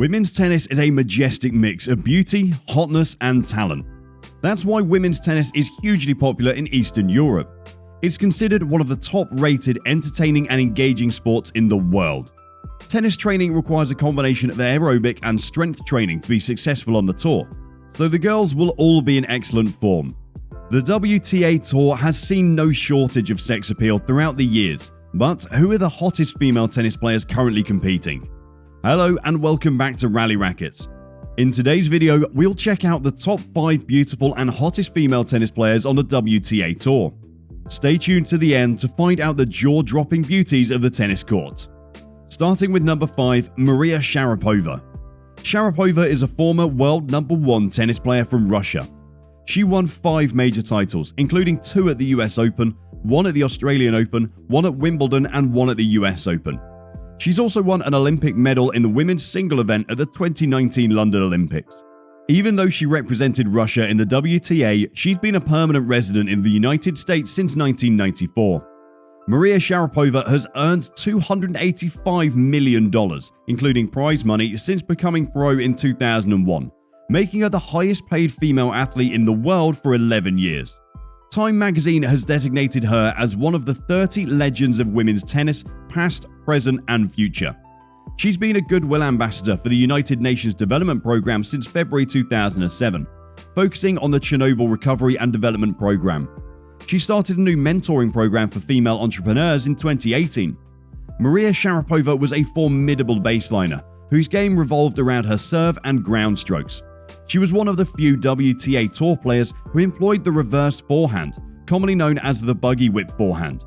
Women's tennis is a majestic mix of beauty, hotness, and talent. That's why women's tennis is hugely popular in Eastern Europe. It's considered one of the top-rated, entertaining, and engaging sports in the world. Tennis training requires a combination of aerobic and strength training to be successful on the tour, so the girls will all be in excellent form. The WTA Tour has seen no shortage of sex appeal throughout the years, but who are the hottest female tennis players currently competing? Hello and welcome back to Rally Rackets. In today's video, we'll check out the top 5 beautiful and hottest female tennis players on the WTA Tour. Stay tuned to the end to find out the jaw-dropping beauties of the tennis court. Starting with number 5, Maria Sharapova. Sharapova is a former world number 1 tennis player from Russia. She won 5 major titles, including 2 at the US Open, 1 at the Australian Open, 1 at Wimbledon, and 1 at the US Open. She's also won an Olympic medal in the women's single event at the 2019 London Olympics. Even though she represented Russia in the WTA, she's been a permanent resident in the United States since 1994. Maria Sharapova has earned $285 million, including prize money, since becoming pro in 2001, making her the highest paid female athlete in the world for 11 years. Time magazine has designated her as one of the 30 legends of women's tennis, past, present, and future. She's been a Goodwill Ambassador for the United Nations Development Programme since February 2007, focusing on the Chernobyl Recovery and Development Programme. She started a new mentoring program for female entrepreneurs in 2018. Maria Sharapova was a formidable baseliner, whose game revolved around her serve and ground strokes. She was one of the few WTA Tour players who employed the reversed forehand, commonly known as the buggy whip forehand.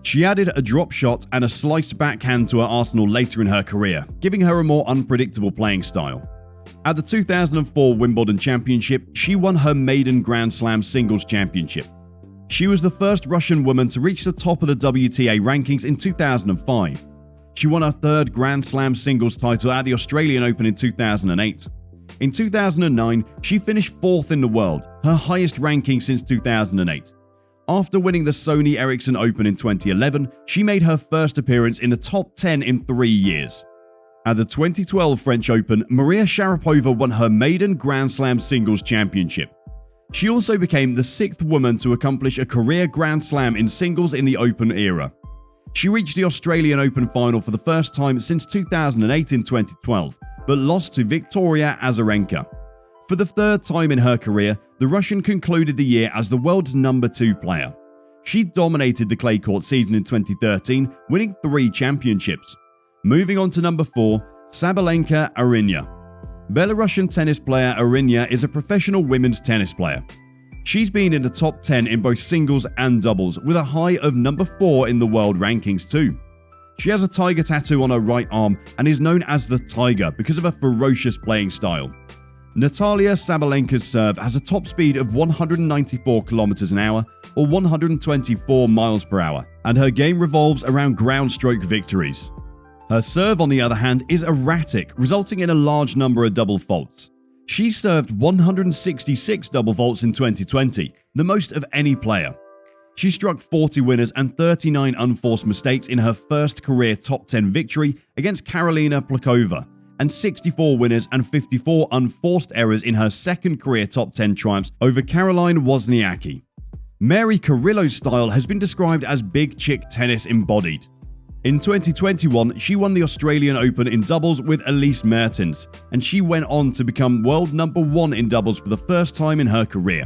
She added a drop shot and a sliced backhand to her arsenal later in her career, giving her a more unpredictable playing style. At the 2004 Wimbledon Championship, she won her maiden Grand Slam singles championship. She was the first Russian woman to reach the top of the WTA rankings in 2005. She won her 3rd Grand Slam singles title at the Australian Open in 2008. In 2009, she finished 4th in the world, her highest ranking since 2008. After winning the Sony Ericsson Open in 2011, she made her first appearance in the top 10 in 3 years. At the 2012 French Open, Maria Sharapova won her maiden Grand Slam singles championship. She also became the 6th woman to accomplish a career Grand Slam in singles in the Open era. She reached the Australian Open final for the first time since 2008 in 2012, but lost to Victoria Azarenka. For the 3rd time in her career, the Russian concluded the year as the world's number 2 player. She dominated the clay court season in 2013, winning 3 championships. Moving on to number 4, Sabalenka Aryna. Belarusian tennis player Aryna is a professional women's tennis player. She's been in the top 10 in both singles and doubles, with a high of number 4 in the world rankings too. She has a tiger tattoo on her right arm and is known as the Tiger because of her ferocious playing style. Natalia Sabalenka's serve has a top speed of 194 km an hour or 124 miles per hour, and her game revolves around ground stroke victories. Her serve, on the other hand, is erratic, resulting in a large number of double faults. She served 166 double faults in 2020, the most of any player. She struck 40 winners and 39 unforced mistakes in her first career top 10 victory against Karolina Pliskova, and 64 winners and 54 unforced errors in her second career top 10 triumphs over Caroline Wozniacki. Mary Carrillo's style has been described as big chick tennis embodied. In 2021, she won the Australian Open in doubles with Elise Mertens, and she went on to become world number 1 in doubles for the first time in her career.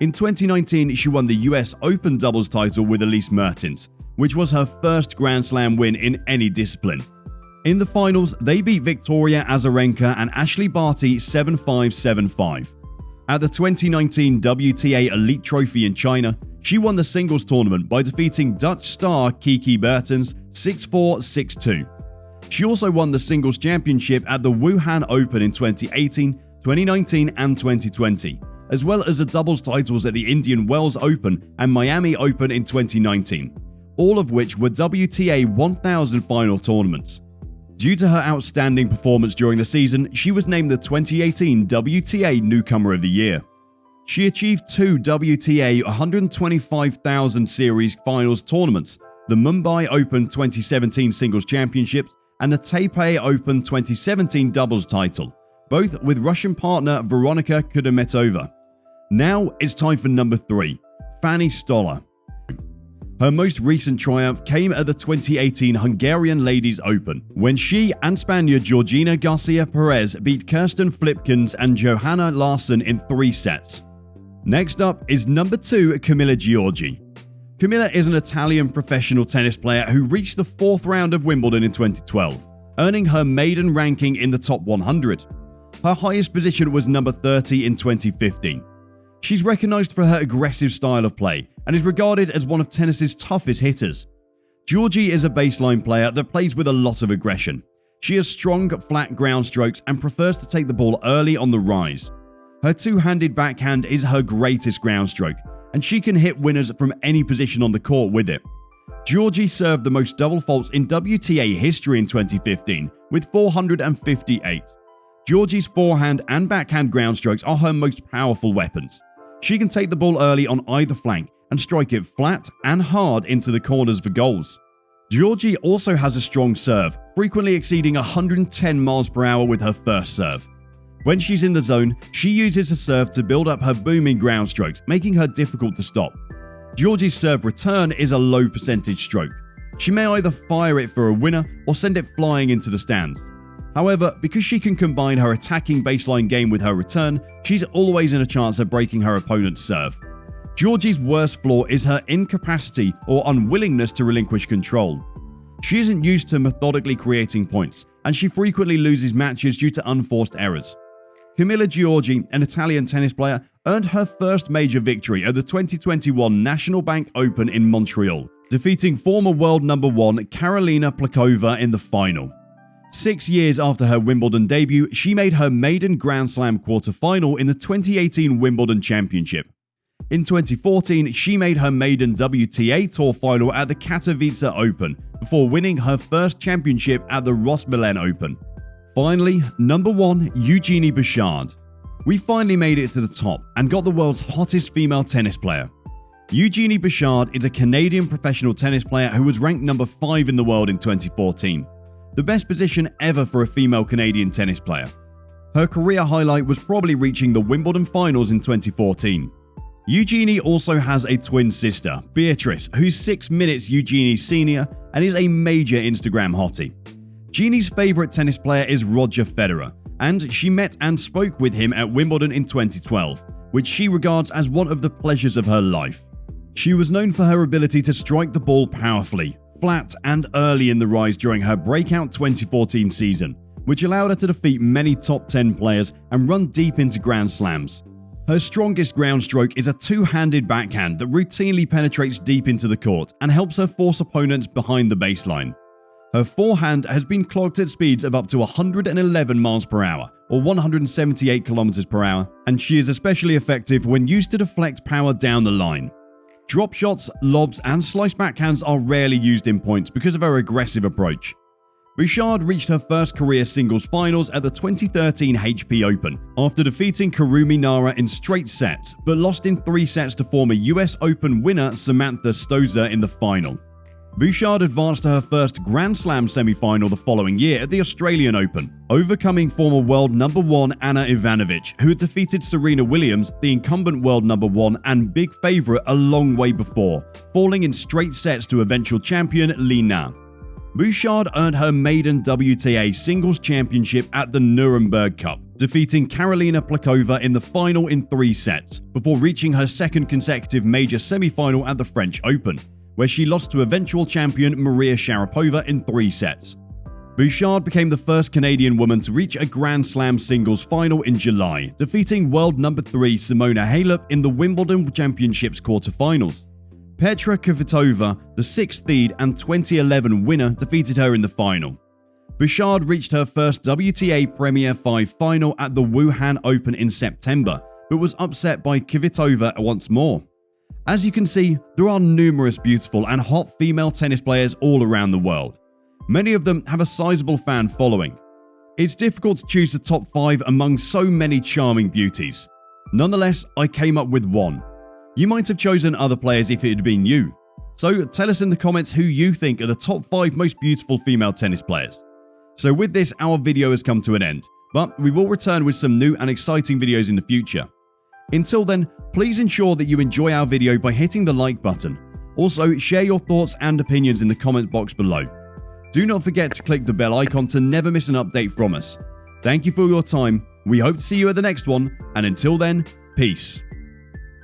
In 2019, she won the US Open doubles title with Elise Mertens, which was her first Grand Slam win in any discipline. In the finals, they beat Victoria Azarenka and Ashley Barty 7-5, 7-5. At the 2019 WTA Elite Trophy in China, she won the singles tournament by defeating Dutch star Kiki Bertens 6-4, 6-2. She also won the singles championship at the Wuhan Open in 2018, 2019 and 2020, as well as the doubles titles at the Indian Wells Open and Miami Open in 2019, all of which were WTA 1000 final tournaments. Due to her outstanding performance during the season, she was named the 2018 WTA Newcomer of the Year. She achieved 2 WTA 125,000 Series Finals tournaments, the Mumbai Open 2017 Singles Championships and the Taipei Open 2017 doubles title, both with Russian partner Veronika Kudermetova. Now it's time for number 3, Fanny Stolar. Her most recent triumph came at the 2018 Hungarian Ladies Open, when she and Spaniard Georgina Garcia Perez beat Kirsten Flipkens and Johanna Larsson in 3 sets. Next up is number 2, Camila Giorgi. Camila is an Italian professional tennis player who reached the 4th round of Wimbledon in 2012, earning her maiden ranking in the top 100. Her highest position was number 30 in 2015. She's recognized for her aggressive style of play and is regarded as one of tennis's toughest hitters. Giorgi is a baseline player that plays with a lot of aggression. She has strong, flat ground strokes and prefers to take the ball early on the rise. Her two-handed backhand is her greatest ground stroke, and she can hit winners from any position on the court with it. Giorgi served the most double faults in WTA history in 2015 with 458. Giorgi's forehand and backhand ground strokes are her most powerful weapons. She can take the ball early on either flank and strike it flat and hard into the corners for goals. Giorgi also has a strong serve, frequently exceeding 110 miles per hour with her first serve. When she's in the zone, she uses her serve to build up her booming ground strokes, making her difficult to stop. Giorgi's serve return is a low percentage stroke. She may either fire it for a winner or send it flying into the stands. However, because she can combine her attacking baseline game with her return, she's always in a chance of breaking her opponent's serve. Giorgi's worst flaw is her incapacity or unwillingness to relinquish control. She isn't used to methodically creating points, and she frequently loses matches due to unforced errors. Camila Giorgi, an Italian tennis player, earned her first major victory at the 2021 National Bank Open in Montreal, defeating former world number 1 Karolina Pliskova in the final. 6 years after her Wimbledon debut, she made her maiden Grand Slam quarterfinal in the 2018 Wimbledon Championship. In 2014, she made her maiden WTA Tour final at the Katowice Open, before winning her first championship at the Rosmalen Open. Finally, number 1, Eugenie Bouchard. We finally made it to the top and got the world's hottest female tennis player. Eugenie Bouchard is a Canadian professional tennis player who was ranked number 5 in the world in 2014. The best position ever for a female Canadian tennis player. Her career highlight was probably reaching the Wimbledon finals in 2014. Eugenie also has a twin sister, Beatrice, who's 6 minutes Eugenie's senior and is a major Instagram hottie. Jeannie's favourite tennis player is Roger Federer, and she met and spoke with him at Wimbledon in 2012, which she regards as one of the pleasures of her life. She was known for her ability to strike the ball powerfully, flat and early in the rise during her breakout 2014 season, which allowed her to defeat many top 10 players and run deep into Grand Slams. Her strongest ground stroke is a two-handed backhand that routinely penetrates deep into the court and helps her force opponents behind the baseline. Her forehand has been clocked at speeds of up to 111 miles per hour or 178 kilometers per hour, and she is especially effective when used to deflect power down the line. Drop shots, lobs, and slice backhands are rarely used in points because of her aggressive approach. Bouchard reached her first career singles finals at the 2013 HP Open after defeating Karumi Nara in straight sets, but lost in 3 sets to former US Open winner Samantha Stosur in the final. Bouchard advanced to her first Grand Slam semi-final the following year at the Australian Open, overcoming former world number 1 Ana Ivanovic, who had defeated Serena Williams, the incumbent world number 1 and big favourite a long way before, falling in straight sets to eventual champion Li Na. Bouchard earned her maiden WTA singles championship at the Nuremberg Cup, defeating Karolina Pliskova in the final in 3 sets, before reaching her second consecutive major semi-final at the French Open, where she lost to eventual champion Maria Sharapova in 3 sets. Bouchard became the first Canadian woman to reach a Grand Slam singles final in July, defeating world number 3 Simona Halep in the Wimbledon Championships quarterfinals. Petra Kvitova, the 6th seed and 2011 winner, defeated her in the final. Bouchard reached her first WTA Premier 5 final at the Wuhan Open in September, but was upset by Kvitova once more. As you can see, there are numerous beautiful and hot female tennis players all around the world. Many of them have a sizable fan following. It's difficult to choose the top 5 among so many charming beauties. Nonetheless, I came up with one. You might have chosen other players if it had been you. So tell us in the comments who you think are the top 5 most beautiful female tennis players. So with this, our video has come to an end, but we will return with some new and exciting videos in the future. Until then, please ensure that you enjoy our video by hitting the like button. Also, share your thoughts and opinions in the comment box below. Do not forget to click the bell icon to never miss an update from us. Thank you for your time. We hope to see you at the next one, and until then, peace.